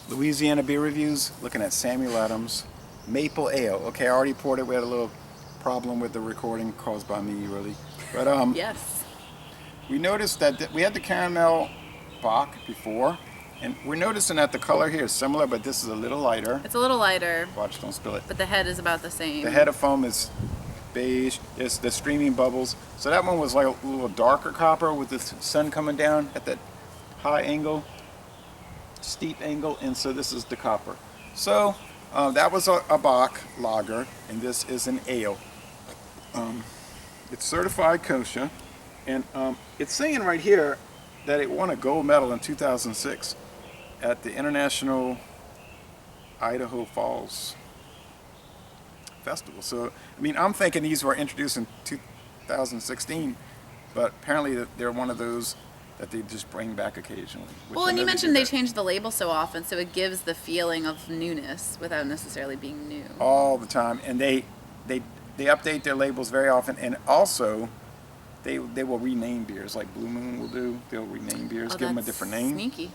Louisiana beer reviews, looking at Samuel Adams Maple Ale. Okay, I already poured it. We had a little problem with the recording caused by me, really. But Yes. we noticed that we had the caramel Bock before, and we're noticing that the color here is similar, but this is a little lighter. It's a little lighter, Watch, don't spill it. but the head is about the same. The head of foam is beige. It's the streaming bubbles. So that one was like a little darker copper with the sun coming down at that high angle, steep angle, and so this is the copper. So that was a Bock lager, and this is an ale. It's certified kosher, and it's saying right here that it won a gold medal in 2006 at the International Idaho Falls Festival. So, I mean, I'm thinking these were introduced in 2016, but apparently they're one of those that they just bring back occasionally. Well, and you mentioned they change the label so often, so it gives the feeling of newness without necessarily being new. all the time, and they update their labels very often, and also they will rename beers like Blue Moon will do. They'll rename beers, Oh, give them a that's different name. Sneaky.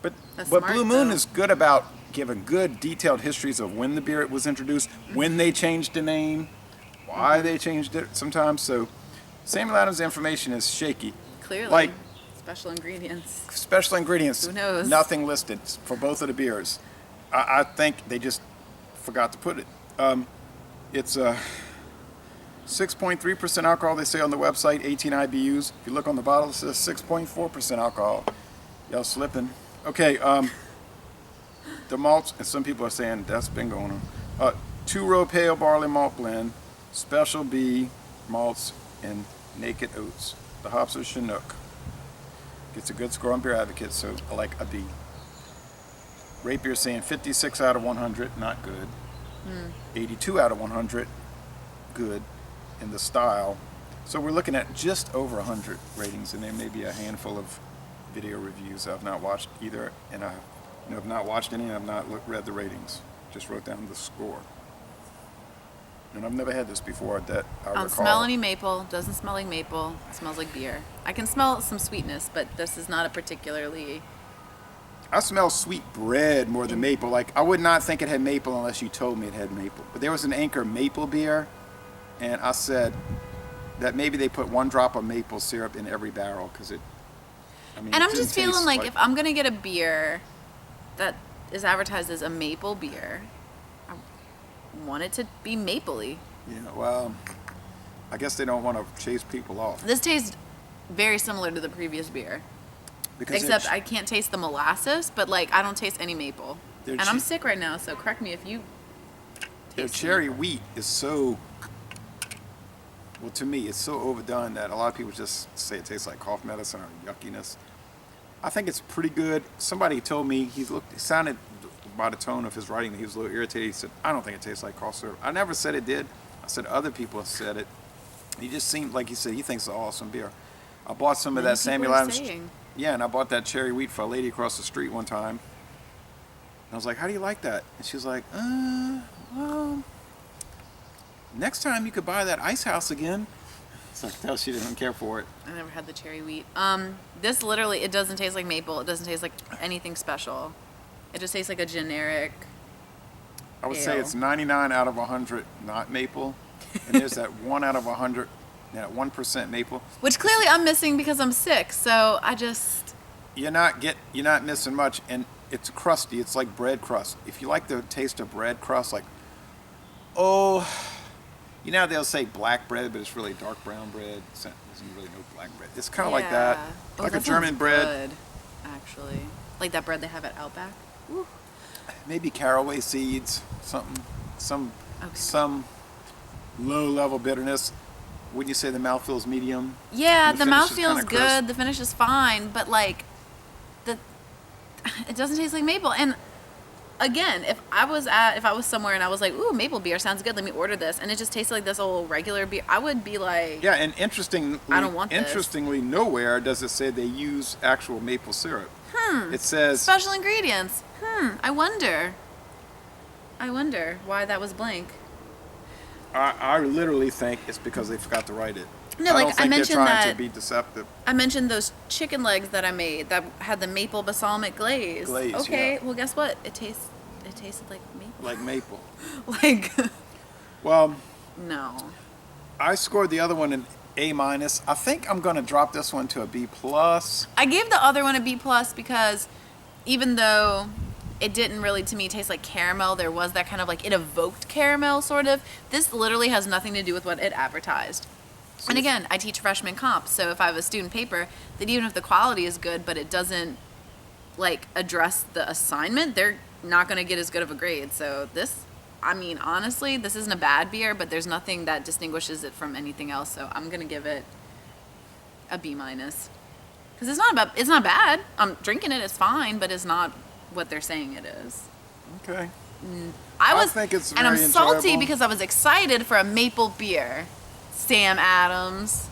But That's but smart, Blue Moon though. is good about giving good detailed histories of when the beer was introduced, when they changed the name, why they changed it sometimes. So Samuel Adams' information is shaky. Clearly. Like Special ingredients. special ingredients, Who knows? nothing listed for both of the beers. I think they just forgot to put it. It's 6.3% alcohol, they say on the website, 18 IBUs. If you look on the bottle, it says 6.4% alcohol. Y'all slipping. Okay, the malts, and some people are saying that's been going on. Two-row pale barley malt blend, special B malts, and naked oats. The hops are Chinook. Gets a good score on Beer Advocate, so I like a B. Rate beer saying 56 out of 100, not good. 82 out of 100, good. In the style. So we're looking at just over 100 ratings, and there may be a handful of video reviews I've not watched either, and I have not watched any, and I've not read the ratings. Just wrote down the score. And I've never had this before that I I don't recall. smell any maple. Doesn't smell like maple. It smells like beer. I can smell some sweetness, but this is not a particularly. I smell sweet bread more than maple. Like, I would not think it had maple unless you told me it had maple. But there was an Anchor maple beer, and I said that maybe they put one drop of maple syrup in every barrel because it. I mean, And it I'm just didn't feeling taste like if I'm gonna get a beer that is advertised as a maple beer, I want it to be mapley. Yeah, well, I guess they don't want to chase people off. This tastes very similar to the previous beer, Because except I can't taste the molasses, but like I don't taste any maple. They're And I'm che- sick right now, so correct me if you. their taste cherry maple. wheat is so, well, to me, it's so overdone that a lot of people just say it tastes like cough medicine or yuckiness. I think it's pretty good. Somebody told me, he sounded by the tone of his writing, he was a little irritated. He said, I don't think it tastes like cough syrup. I never said it did. I said other people have said it. He just seemed like he said he thinks it's an awesome beer. I bought some of Many that people Samuel are Adams. saying. Yeah, and I bought that cherry wheat for a lady across the street one time. And I was like, how do you like that? And she was like, well, next time you could buy that Ice House again. So I could tell she didn't care for it. I never had the cherry wheat. This literally, it doesn't taste like maple. It doesn't taste like anything special. It just tastes like a generic. I would say Ale. it's 99 out of 100 not maple. And there's that 1 out of 100, that 1% maple. Which clearly I'm missing because I'm sick. So I just. You're not missing much, and it's crusty. It's like bread crust. If you like the taste of bread crust, like, you know, they'll say black bread, but it's really dark brown bread. There's really no black bread. It's kind of like that, Oh, like that a German sounds bread. Good, actually, like that bread they have at Outback. Ooh. Maybe caraway seeds, something, Okay. some low-level bitterness. Wouldn't you say the mouth feels medium? Yeah, The the finish mouth is feels kinda good. crisp. The finish is fine, but like, it doesn't taste like maple. And again, if I was somewhere and I was like, ooh, maple beer sounds good. Let me order this, and it just tasted like this old regular beer. I would be like, Yeah, and interestingly, I don't want this. interestingly, nowhere does it say they use actual maple syrup. It says special ingredients. I wonder why that was blank. I literally think it's because they forgot to write it. No, I like don't I think they're mentioned trying that to be deceptive. I mentioned those chicken legs that I made that had the maple balsamic glaze. Glaze, Okay, yeah. well guess what? It tasted like maple. Like maple. Like Well, no. I scored the other one an A minus. I think I'm going to drop this one to a B plus. I gave the other one a B plus because even though it didn't really to me taste like caramel, there was that kind of like it evoked caramel sort of. This literally has nothing to do with what it advertised. And again, I teach freshman comp, so if I have a student paper, that even if the quality is good, but it doesn't like address the assignment, they're not going to get as good of a grade. So this, I mean, honestly, this isn't a bad beer, but there's nothing that distinguishes it from anything else. So I'm going to give it a B minus because it's not bad. I'm drinking it, it's fine, but it's not what they're saying it is. Okay. I think it's and I'm very salty enjoyable. because I was excited for a maple beer. Sam Adams.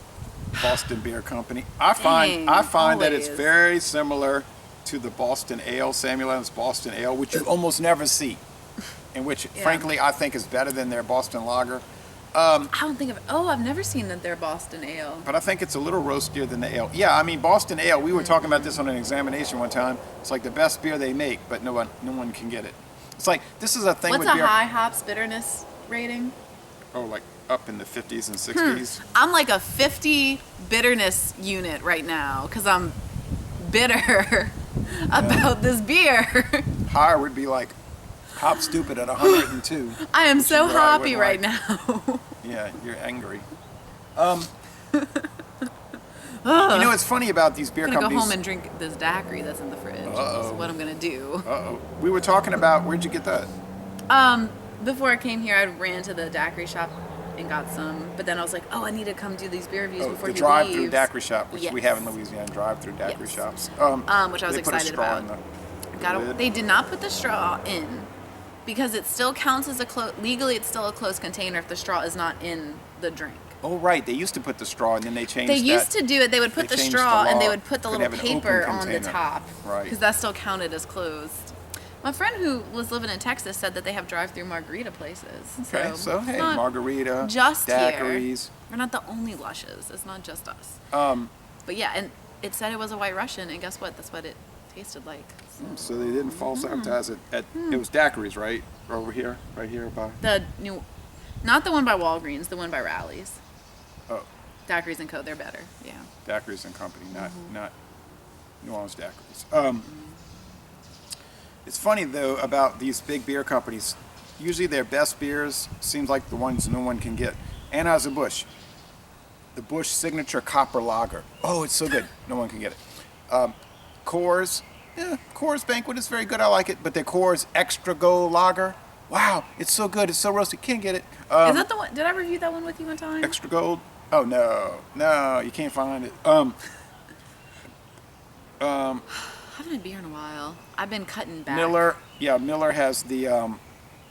Boston Beer Company. I find that it's always. very similar to the Boston Ale, Samuel Adams Boston Ale, which you almost never see, and which, frankly, I think is better than their Boston Lager. I don't think I've never seen that they're Boston Ale. But I think it's a little roastier than the ale. Yeah, I mean Boston Ale. We were talking about this on an examination one time. It's like the best beer they make, but no one can get it. It's like this is a thing What's with a beer. high hops bitterness rating? Oh, like up in the 50s and 60s. I'm like a 50 bitterness unit right now because I'm bitter about this beer. Higher would be like hop stupid at 102. I am so is what I happy would right like. now. Yeah, you're angry. You know what's funny about these beer I'm gonna go companies? home and drink this daiquiri that's in the fridge. Uh-oh. That's what I'm gonna do. Uh-oh. We were talking about, where'd you get that? Before I came here, I ran to the daiquiri shop and got some. But then I was like, oh, I need to come do these beer reviews Oh, before the he drive-through leaves. daiquiri shop, which we Yes. have in Louisiana, drive-through daiquiri Yes. shops. Which I was they put a excited straw about. in the lid. They did not put the straw in because it still counts as legally it's still a closed container if the straw is not in the drink. Oh, right. They used to put the straw, and then they changed They that. used to do it. They would put They the changed straw the and they law. would put the Could little have an open paper on the container. top. Right. Because that still counted as closed. My friend who was living in Texas said that they have drive-through margarita places. Okay, so it's hey, not margarita, just daiquiris. here. We're not the only lushes. It's not just us. Um, But yeah, and it said it was a White Russian, and guess what? That's what it tasted like. so they didn't false advertise it. It was daiquiris, right? Over here, right here by. The new, not the one by Walgreens, the one by Rally's. Oh, Daiquiris and Co. They're better. Yeah. Daiquiris and Company, not New Orleans Daiquiris. It's funny though about these big beer companies. Usually their best beers seems like the ones no one can get. Anheuser-Busch, the Busch Signature Copper Lager. Oh, it's so good. No one can get it. Coors, Coors Banquet is very good. I like it. But their Coors Extra Gold Lager, wow, it's so good. It's so roasted. Can't get it. Is that the one? Did I review that one with you one time? Extra Gold? Oh no, you can't find it. I haven't had beer in a while. I've been cutting back. Miller has the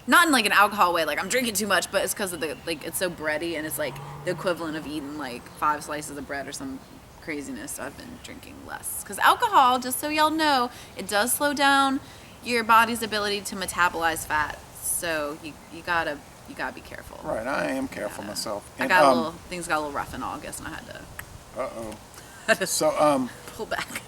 Not in like an alcohol way, like I'm drinking too much, but it's because of the like it's so bready and it's like the equivalent of eating like 5 slices of bread or some craziness. So I've been drinking less because alcohol, just so y'all know, it does slow down your body's ability to metabolize fat. So you gotta be careful. right. I am careful myself. I And, got things got a little rough in August, and I had to So pull back.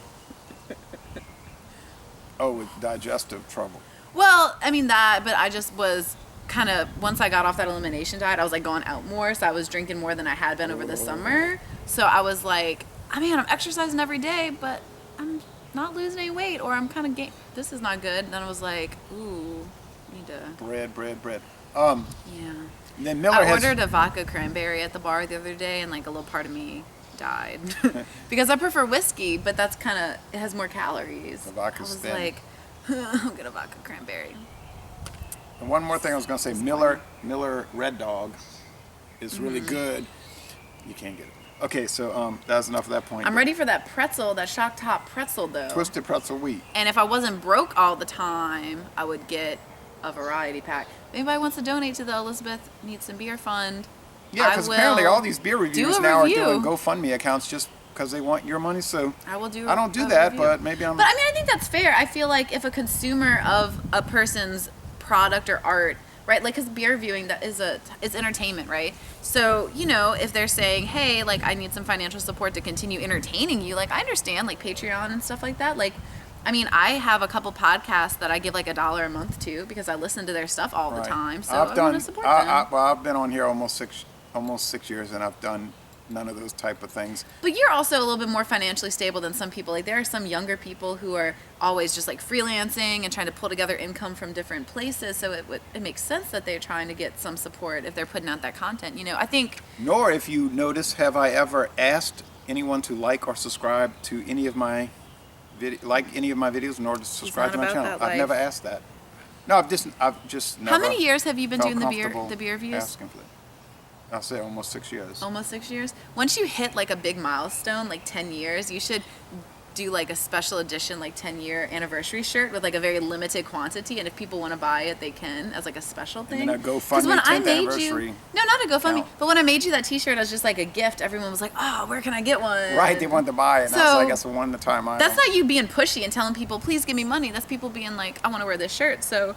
with digestive trouble. Well, I mean that, but I just was kind of once I got off that elimination diet, I was like going out more, so I was drinking more than I had been over the summer. So I was like, I mean, I'm exercising every day, but I'm not losing any weight, or I'm kind of this is not good. And then I was like, ooh, need to. Bread. Yeah. And then Miller I has ordered a vodka cranberry at the bar the other day, and like a little part of me died because I prefer whiskey, but that's it has more calories. The vodka's I was thin. like, I'll get a vodka cranberry. And one more thing I was gonna say, Miller Red Dog is really good. You can't get it. Okay, so that's enough of that point. I'm ready for that pretzel, that shock top pretzel though. Twisted pretzel wheat. And if I wasn't broke all the time, I would get a variety pack. If anybody wants to donate to the Elizabeth Needs Some Beer Fund, Yeah, because apparently all these beer reviewers now review. are doing GoFundMe accounts just because they want your money. So I will do. I don't do a that, review. but maybe I'm. But I mean, I think that's fair. I feel like if a consumer of a person's product or art right? Like, because beer reviewing it's entertainment, right? So, you know, if they're saying, hey, like, I need some financial support to continue entertaining you, like, I understand, like, Patreon and stuff like that. Like, I mean, I have a couple podcasts that I give like $1 a month to because I listen to their stuff all the Right. time. So I want to support them. Well, I've been on here almost 6 years, and I've done none of those type of things. But you're also a little bit more financially stable than some people. Like, there are some younger people who are always just like freelancing and trying to pull together income from different places. So it makes sense that they're trying to get some support if they're putting out that content. You know, I think. Nor, if you notice, have I ever asked anyone to like or subscribe to any of my videos, nor to subscribe to my not about channel. that I've never life. asked that. No, I've just never. How many years have you been felt doing the comfortable beer reviews? asking for that. I'll say almost 6 years. Almost 6 years. Once you hit like a big milestone, like 10 years, you should do like a special edition, like 10-year anniversary shirt with like a very limited quantity. And if people want to buy it, they can as like a special thing. And then a 'Cause GoFundMe when I 10th made anniversary. you, no, not a GoFundMe, count. but when I made you that T-shirt as just like a gift, everyone was like, "Oh, where can I get one?" Right, they wanted to buy it, and So, I was like, that's a one-time item. That's not you being pushy and telling people, "Please give me money." That's people being like, "I want to wear this shirt." So,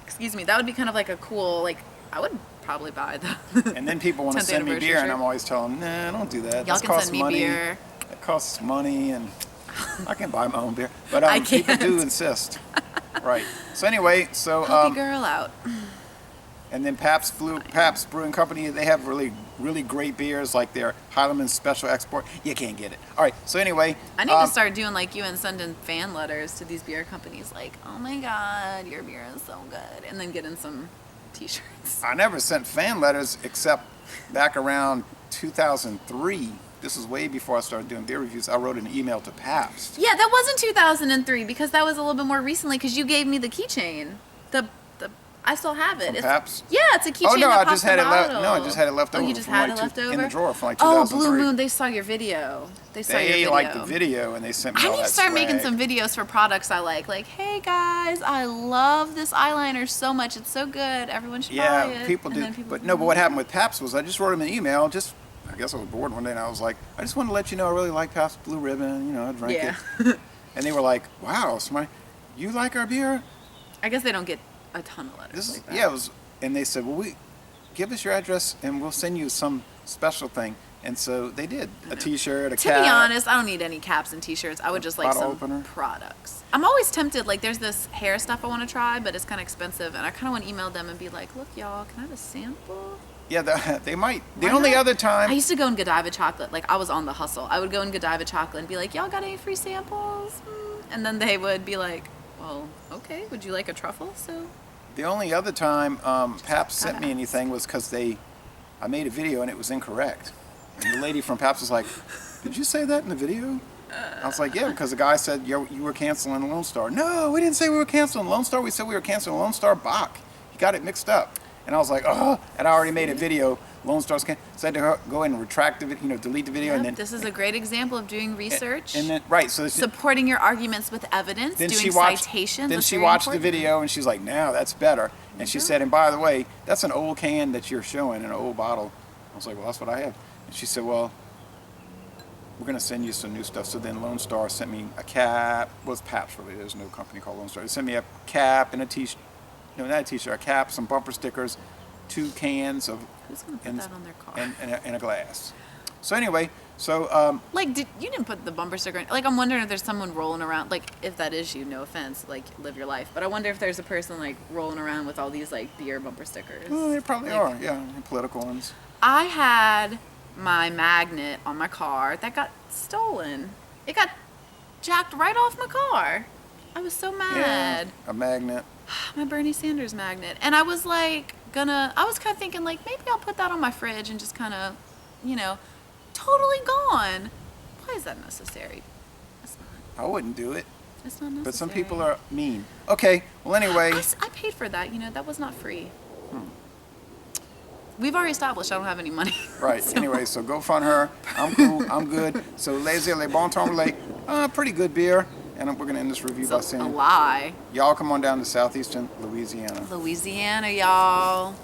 excuse me, that would be kind of like a cool, like, I would probably buy the. And then people want to 10th send me anniversary beer, and shirt. I'm always telling them, nah, don't do that. Y'all This can costs send me money. beer. It costs money, and I can buy my own beer. But I people do can't. insist. Right. So anyway, Help your girl out. and then Pabst Brewing Company, they have really, really great beers, like their Heilemann Special Export. You can't get it. All right. So anyway, I need to start doing like you and sending fan letters to these beer companies, like, "Oh my God, your beer is so good," and then getting some T-shirts. I never sent fan letters except back around 2003. This is way before I started doing beer reviews. I wrote an email to Pabst. Yeah, that wasn't 2003 because that was a little bit more recently because you gave me the keychain. The I still have it. From It's, Pabst? yeah, it's a keychain. Oh no, that I just pops had the it left. bottle. No, I just had it left Oh, over. you just from had like it left over in the drawer from like Oh, 2003. Blue Moon, they saw your video. They saw your They video. liked the video and they sent me I all need that to start making swag. some videos for products I like. Like, hey guys, I love this eyeliner so much. It's so good. Everyone should buy Yeah, it. people And do. then people But can no, but buy what it. happened with Pabst was I just wrote them an email. I guess I was bored one day and I was like, I just want to let you know I really like Pabst Blue Ribbon. You know, I drank Yeah. it. And they were like, wow, Smart, you like our beer? I guess they don't get a ton of letters. This is, like that. yeah, it was. And they said, well, give us your address and we'll send you some special thing. And so they did. A T-shirt, a To cap. be honest, I don't need any caps and T-shirts. I would just like bottle some opener. products. I'm always tempted. Like, there's this hair stuff I want to try, but it's kind of expensive, and I kind of want to email them and be like, "Look, y'all, can I have a sample?" Yeah, they might. The Why only not? other time. I used to go in Godiva Chocolate. Like, I was on the hustle. I would go in Godiva Chocolate and be like, "Y'all got any free samples?" And then they would be like, "Well, okay. Would you like a truffle?" So The only other time Pabst sent me Gotta anything was because I made a video and it was incorrect. And the lady from Pabst was like, did you say that in the video? I was like, yeah, because the guy said you were canceling Lone Star. No, we didn't say we were canceling Lone Star. We said we were canceling Lone Star Bach. He got it mixed up. And I was like, oh, and I already made a video. Lone Star's canceled. So I had to go ahead and retract the video, delete the video. yep, And then, this is a great example of doing research, and then, right, so supporting your arguments with evidence, then doing she watched, citations. Then That's she very watched the important. video and she's like, "Now that's better." And she said, "And by the way, that's an old can that you're showing, an old bottle." I was like, "Well, that's what I have." And she said, "Well, we're gonna send you some new stuff." So then Lone Star sent me a cap. Well, it's Pabst really. There's no company called Lone Star. They sent me a cap and a t-shirt. No, not a t-shirt. A cap, some bumper stickers, 2 cans of Who's gonna put and, that on their car? and a glass. So anyway, so Like, you didn't put the bumper sticker in. Like, I'm wondering if there's someone rolling around. Like, if that is you, no offense. Like, live your life. But I wonder if there's a person like rolling around with all these like beer bumper stickers. well, there probably Like, are. Yeah, political ones. I had my magnet on my car that got stolen. It got jacked right off my car. I was so mad. Yeah, a magnet. My Bernie Sanders magnet. And I was like, I was kind of thinking, like, maybe I'll put that on my fridge and just kind of, totally gone. Why is that necessary? It's not. I wouldn't do it. It's not necessary. But some people are mean. Okay, well anyway, I paid for that. That was not free. We've already established I don't have any money. right, So- anyway, so go fund her. I'm cool, I'm good. So Les Le Bon Temps Relais, pretty good beer. And we're going to end this review by It's a saying, lie. y'all come on down to southeastern Louisiana. Louisiana, y'all.